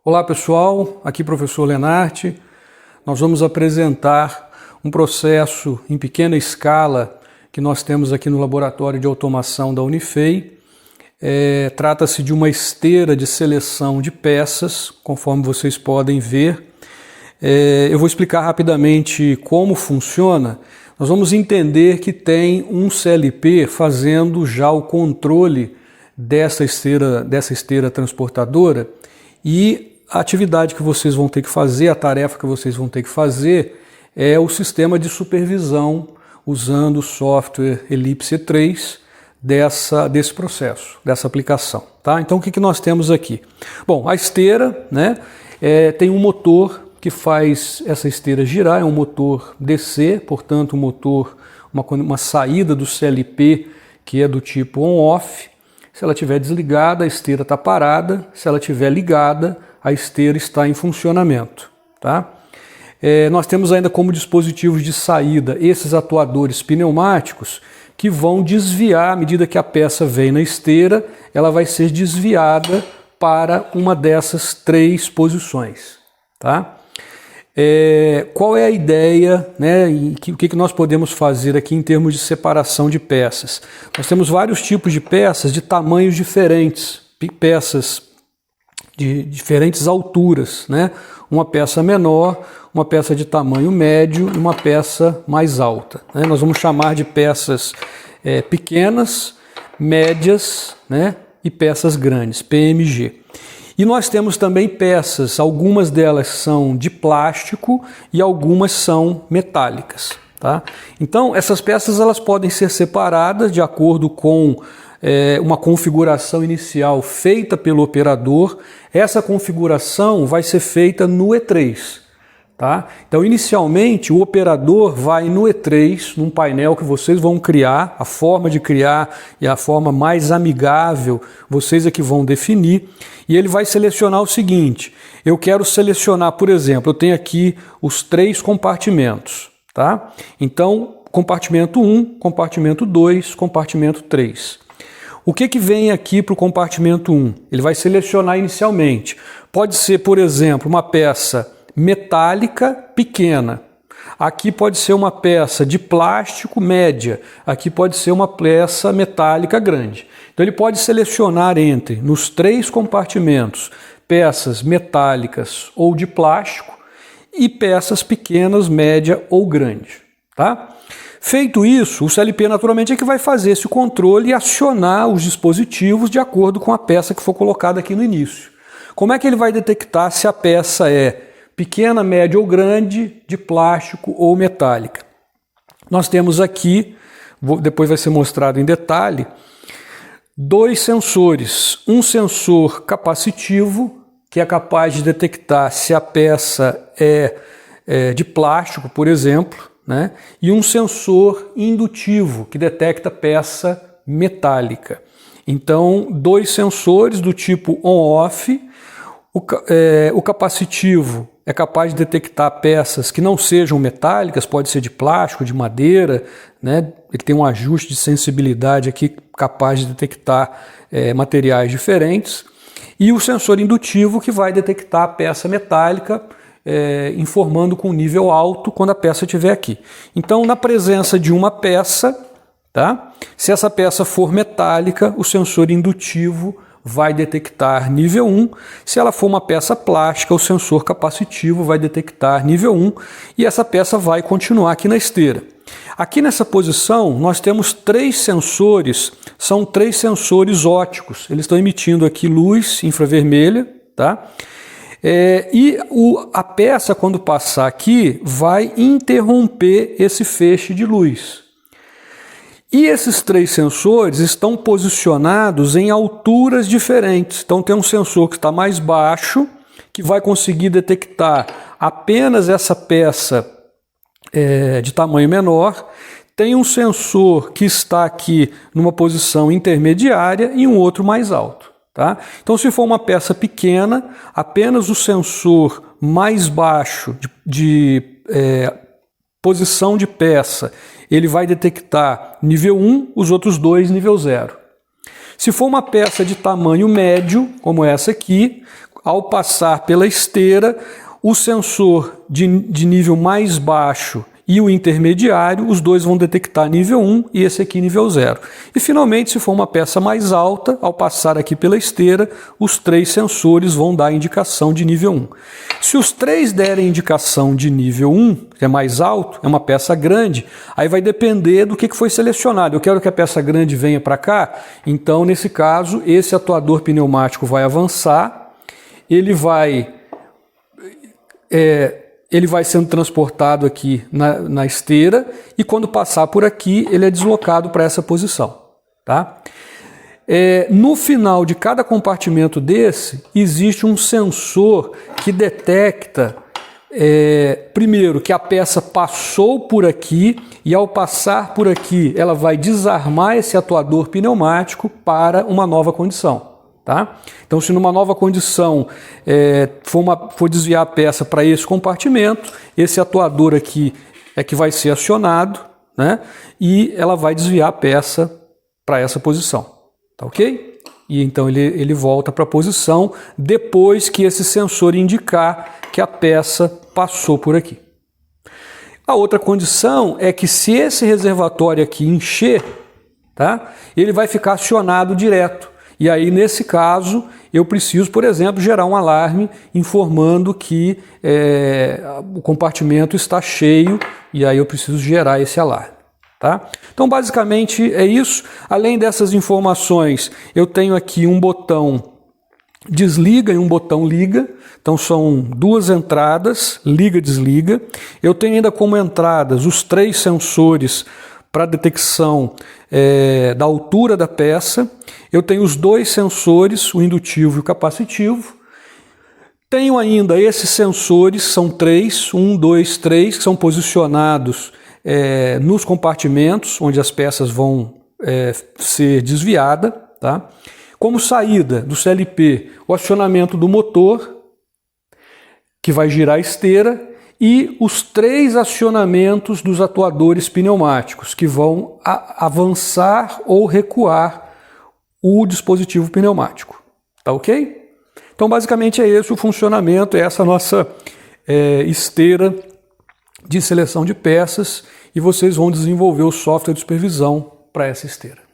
Olá pessoal, aqui professor Lenarte. Nós vamos apresentar um processo em pequena escala que nós temos aqui no laboratório de automação da Unifei. Trata-se de uma esteira de seleção de peças, conforme vocês podem ver. Eu vou explicar rapidamente como funciona. Nós vamos entender que tem um CLP fazendo já o controle dessa esteira transportadora, e a atividade que vocês vão ter que fazer, a tarefa que vocês vão ter que fazer é o sistema de supervisão usando o software Ellipse 3 desse processo, dessa aplicação. Tá? Então o que nós temos aqui? Bom, a esteira, né, tem um motor que faz essa esteira girar, é um motor DC, portanto um motor, uma saída do CLP que é do tipo on-off. Se ela estiver desligada, a esteira está parada. Se ela estiver ligada, a esteira está em funcionamento. Tá? Nós temos ainda como dispositivos de saída esses atuadores pneumáticos que vão desviar, à medida que a peça vem na esteira, ela vai ser desviada para uma dessas três posições. Tá? Qual é a ideia, né, o que nós podemos fazer aqui em termos de separação de peças? Nós temos vários tipos de peças de tamanhos diferentes, peças de diferentes alturas, né? Uma peça menor, uma peça de tamanho médio e uma peça mais alta, né? Nós vamos chamar de peças pequenas, médias, né, e peças grandes, PMG. E nós temos também peças, algumas delas são de plástico e algumas são metálicas. Tá? Então essas peças elas podem ser separadas de acordo com uma configuração inicial feita pelo operador. Essa configuração vai ser feita no E3. Tá? Então inicialmente o operador vai no E3, num painel que vocês vão criar, a forma de criar e a forma mais amigável vocês é que vão definir, e ele vai selecionar o seguinte: eu quero selecionar, por exemplo, eu tenho aqui os três compartimentos, tá? Então compartimento 1, compartimento 2, compartimento 3. O que vem aqui para o compartimento 1? Ele vai selecionar inicialmente, pode ser, por exemplo, uma peça metálica pequena. Aqui pode ser uma peça de plástico média. Aqui pode ser uma peça metálica grande. Então ele pode selecionar entre, nos três compartimentos, peças metálicas ou de plástico e peças pequenas, média ou grande. Tá? Feito isso, o CLP naturalmente é que vai fazer esse controle e acionar os dispositivos de acordo com a peça que for colocada aqui no início. Como é que ele vai detectar se a peça é pequena, média ou grande, de plástico ou metálica? Nós temos aqui, depois vai ser mostrado em detalhe, dois sensores. Um sensor capacitivo, que é capaz de detectar se a peça é de plástico, por exemplo, né? E um sensor indutivo, que detecta peça metálica. Então, dois sensores do tipo on-off. O capacitivo é capaz de detectar peças que não sejam metálicas, pode ser de plástico, de madeira, né? Ele tem um ajuste de sensibilidade aqui capaz de detectar materiais diferentes. E o sensor indutivo que vai detectar a peça metálica, informando com nível alto quando a peça estiver aqui. Então, na presença de uma peça, tá? Se essa peça for metálica, o sensor indutivo vai detectar nível 1, se ela for uma peça plástica, o sensor capacitivo vai detectar nível 1, e essa peça vai continuar aqui na esteira. Aqui nessa posição nós temos três sensores, são três sensores ópticos, eles estão emitindo aqui luz infravermelha, tá? A peça, quando passar aqui, vai interromper esse feixe de luz. E esses três sensores estão posicionados em alturas diferentes. Então tem um sensor que está mais baixo, que vai conseguir detectar apenas essa peça de tamanho menor. Tem um sensor que está aqui numa posição intermediária e um outro mais alto. Tá? Então se for uma peça pequena, apenas o sensor mais baixo de posição de peça, ele vai detectar nível 1, os outros dois nível 0. Se for uma peça de tamanho médio, como essa aqui, ao passar pela esteira, o sensor de nível mais baixo e o intermediário, os dois vão detectar nível 1 e esse aqui nível 0. E finalmente, se for uma peça mais alta, ao passar aqui pela esteira, os 3 sensores vão dar indicação de nível 1. Se os 3 derem indicação de nível 1, que é mais alto, é uma peça grande, aí vai depender do que foi selecionado. Eu quero que a peça grande venha para cá, então nesse caso, esse atuador pneumático vai avançar, ele vai sendo transportado aqui na esteira e quando passar por aqui ele é deslocado para essa posição. Tá? No final de cada compartimento desse existe um sensor que detecta primeiro que a peça passou por aqui e ao passar por aqui ela vai desarmar esse atuador pneumático para uma nova condição. Tá? Então, se numa nova condição for desviar a peça para esse compartimento, esse atuador aqui é que vai ser acionado, né? E ela vai desviar a peça para essa posição. Tá ok? E então ele volta para a posição depois que esse sensor indicar que a peça passou por aqui. A outra condição é que se esse reservatório aqui encher, tá? Ele vai ficar acionado direto. E aí, nesse caso, eu preciso, por exemplo, gerar um alarme informando que o compartimento está cheio e aí eu preciso gerar esse alarme. Tá? Então, basicamente é isso. Além dessas informações, eu tenho aqui um botão desliga e um botão liga. Então, são 2 entradas, liga, desliga. Eu tenho ainda como entradas os 3 sensores para detecção da altura da peça. Eu tenho os 2 sensores, o indutivo e o capacitivo. Tenho ainda esses sensores, são 3, 1, 2, 3, que são posicionados nos compartimentos onde as peças vão ser desviadas. Tá? Como saída do CLP, o acionamento do motor, que vai girar a esteira, e os 3 acionamentos dos atuadores pneumáticos, que vão avançar ou recuar o dispositivo pneumático. Tá ok? Então, basicamente é esse o funcionamento, é essa nossa esteira de seleção de peças, e vocês vão desenvolver o software de supervisão para essa esteira.